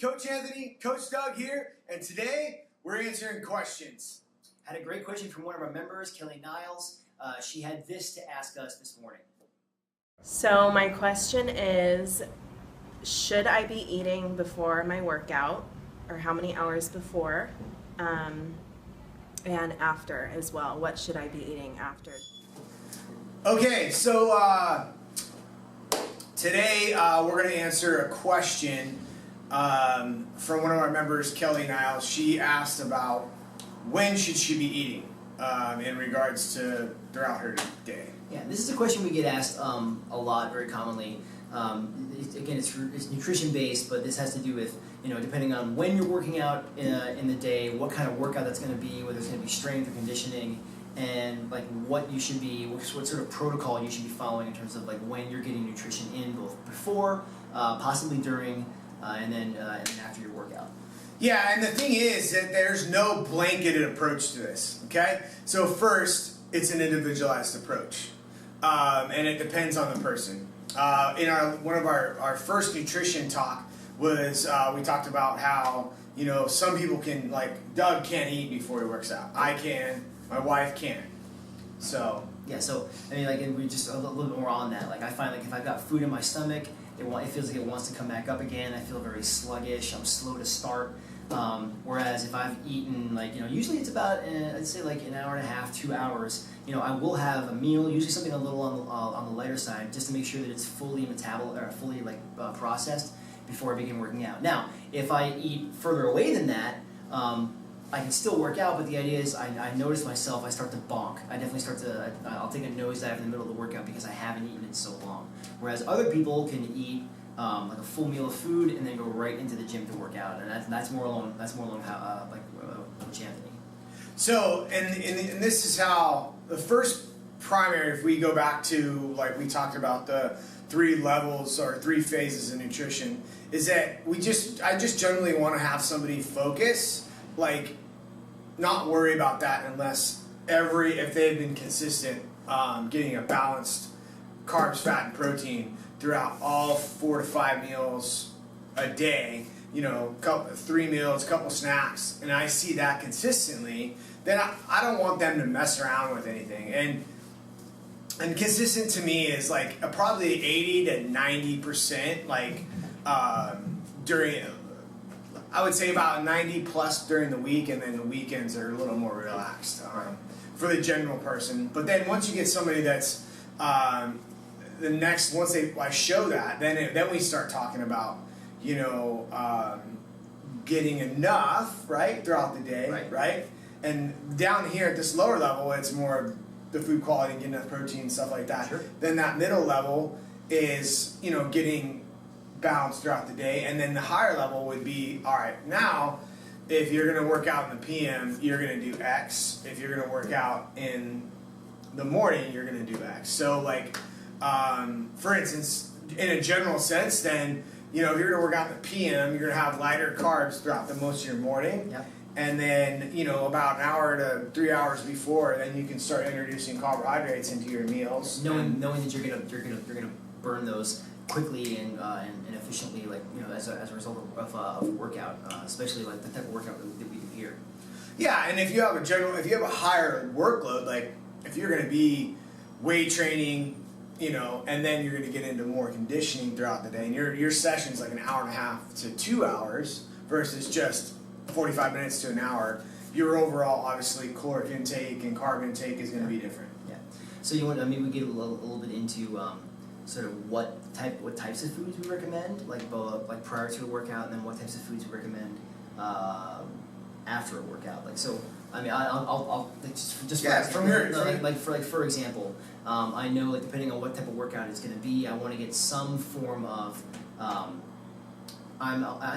Coach Anthony, Coach Doug here, and today we're answering questions. Had a great question from one of our members, Kelly Niles. She had this to ask us this morning. So my question is, should I be eating before my workout, or how many hours before, and after as well? What should I be eating after? Okay, so today we're going to answer a question from one of our members, Kelly Niles. She asked about when should she be eating in regards to throughout her day. Yeah, this is a question we get asked a lot, very commonly. Again, it's nutrition based, but this has to do with, depending on when you're working out in the day, what kind of workout that's going to be, whether it's going to be strength or conditioning, and like what you should be, what sort of protocol you should be following in terms of like when you're getting nutrition in, both before, possibly during, and then after your workout. Yeah, and the thing is that there's no blanketed approach to this, okay? So first, it's an individualized approach, and it depends on the person. In one of our first nutrition talk was we talked about how, some people can, like Doug can't eat before he works out. I can, my wife can't. So yeah, and we just a little bit more on that. Like I find like if I've got food in my stomach, it feels like it wants to come back up again. I feel very sluggish. I'm slow to start. Whereas if I've eaten, usually it's about, I'd say like an hour and a half, 2 hours, I will have a meal, usually something a little on the lighter side, just to make sure that it's fully processed before I begin working out. Now, if I eat further away than that, I can still work out, but the idea is I notice myself, I start to bonk. I definitely I'll take a nosedive in the middle of the workout because I haven't eaten in so long. Whereas other people can eat like a full meal of food and then go right into the gym to work out, and that's more along how Coach Anthony. So and this is how the first primary. If we go back to like we talked about the 3 levels or 3 phases of nutrition, is that I just generally want to have somebody focus, like not worry about that unless if they've been consistent getting a balanced carbs, fat, and protein throughout all 4 to 5 meals a day, 3 meals, couple snacks, and I see that consistently, then I don't want them to mess around with anything. And consistent to me is like probably 80 to 90%, during, I would say about 90 plus during the week, and then the weekends are a little more relaxed for the general person. But then once you get somebody that's once I show that, then we start talking about, getting enough, right, throughout the day, right? And down here at this lower level, it's more the food quality and getting enough protein, stuff like that. Sure. Then that middle level is, getting balanced throughout the day. And then the higher level would be, all right, now, if you're going to work out in the PM, you're going to do X. If you're going to work out in the morning, you're going to do X. So, for instance, in a general sense, then, if you're going to work out in the PM, you're going to have lighter carbs throughout the most of your morning. Yep. And then, about an hour to 3 hours before, then you can start introducing carbohydrates into your meals. Knowing that you're gonna burn those quickly and efficiently, as a result of a workout, especially like the type of workout that we do here. Yeah, and if you have a higher workload, like if you're going to be weight training, and then you're going to get into more conditioning throughout the day, and your session's like an hour and a half to 2 hours versus just 45 minutes to an hour, your overall, obviously, caloric intake and carb intake is going to be different. Yeah. So we get a little bit into sort of what types of foods we recommend, like prior to a workout, and then what types of foods we recommend after a workout. I'll for example, I know depending on what type of workout it's going to be, I want to get some form of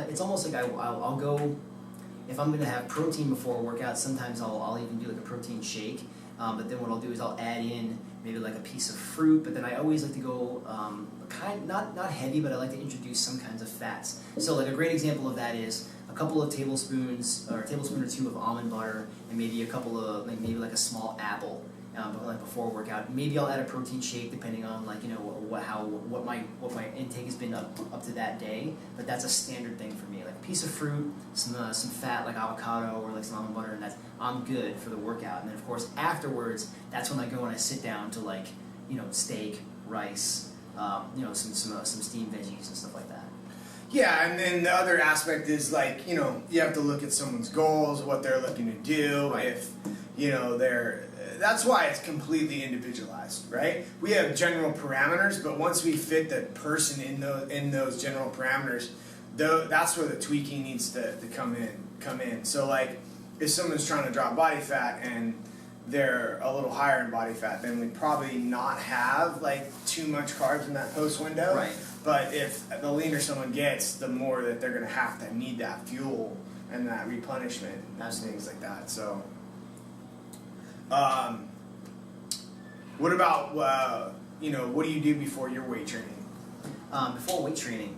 it's almost like I'll go. If I'm going to have protein before a workout, sometimes I'll even do like a protein shake. But then what I'll do is I'll add in maybe like a piece of fruit. But then I always like to go not heavy, but I like to introduce some kinds of fats. So like a great example of that is a couple of tablespoons or a tablespoon or 2 of almond butter, and maybe a couple of maybe like a small apple. like before a workout. Maybe I'll add a protein shake depending on like what my intake has been up to that day. But that's a standard thing for me. Like a piece of fruit, some fat like avocado or like some almond butter, and I'm good for the workout. And then of course afterwards, that's when I go and I sit down to like steak, rice, some steamed veggies and stuff like that. Yeah, and then the other aspect is like, you have to look at someone's goals, what they're looking to do, Right. if, that's why it's completely individualized, right? We have general parameters, but once we fit the person in those general parameters, that's where the tweaking needs to come in. So like, if someone's trying to drop body fat and they're a little higher in body fat, then we'd probably not have like too much carbs in that post window. Right. But if the leaner someone gets, the more that they're going to need that fuel and that replenishment and things like that. So, what about what do you do before your weight training? Before weight training,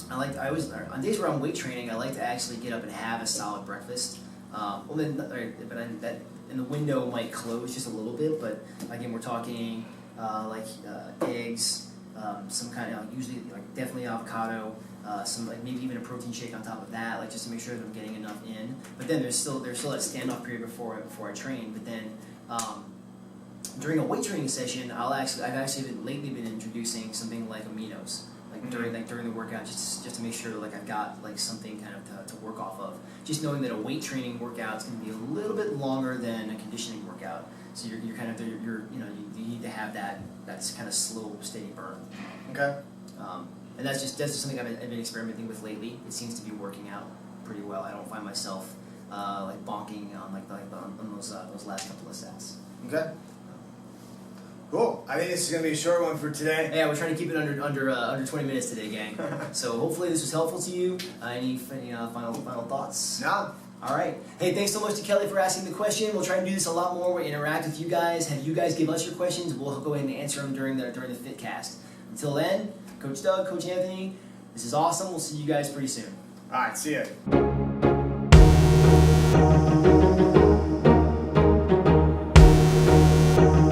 on days where I'm weight training, I like to actually get up and have a solid breakfast. That in the window might close just a little bit, but again, we're talking eggs, some kind of usually like definitely avocado, some like maybe even a protein shake on top of that, like just to make sure that I'm getting enough in. But then there's still that standoff period before I train. But then during a weight training session, I've actually lately been introducing something like aminos. During the workout, just to make sure like I've got like something kind of to work off of. Just knowing that a weight training workout is going to be a little bit longer than a conditioning workout, so you're kind of you need to have that kind of slow, steady burn. Okay. And that's just something I've been experimenting with lately. It seems to be working out pretty well. I don't find myself like bonking on on those last couple of sets. Okay. Cool. I think this is going to be a short one for today. Yeah, we're trying to keep it under 20 minutes today, gang. So hopefully this was helpful to you. Any final thoughts? No. All right. Hey, thanks so much to Kelly for asking the question. We'll try and do this a lot more. We'll interact with you guys. Have you guys give us your questions. We'll go ahead and answer them during the FitCast. Until then, Coach Doug, Coach Anthony, this is awesome. We'll see you guys pretty soon. All right. See ya.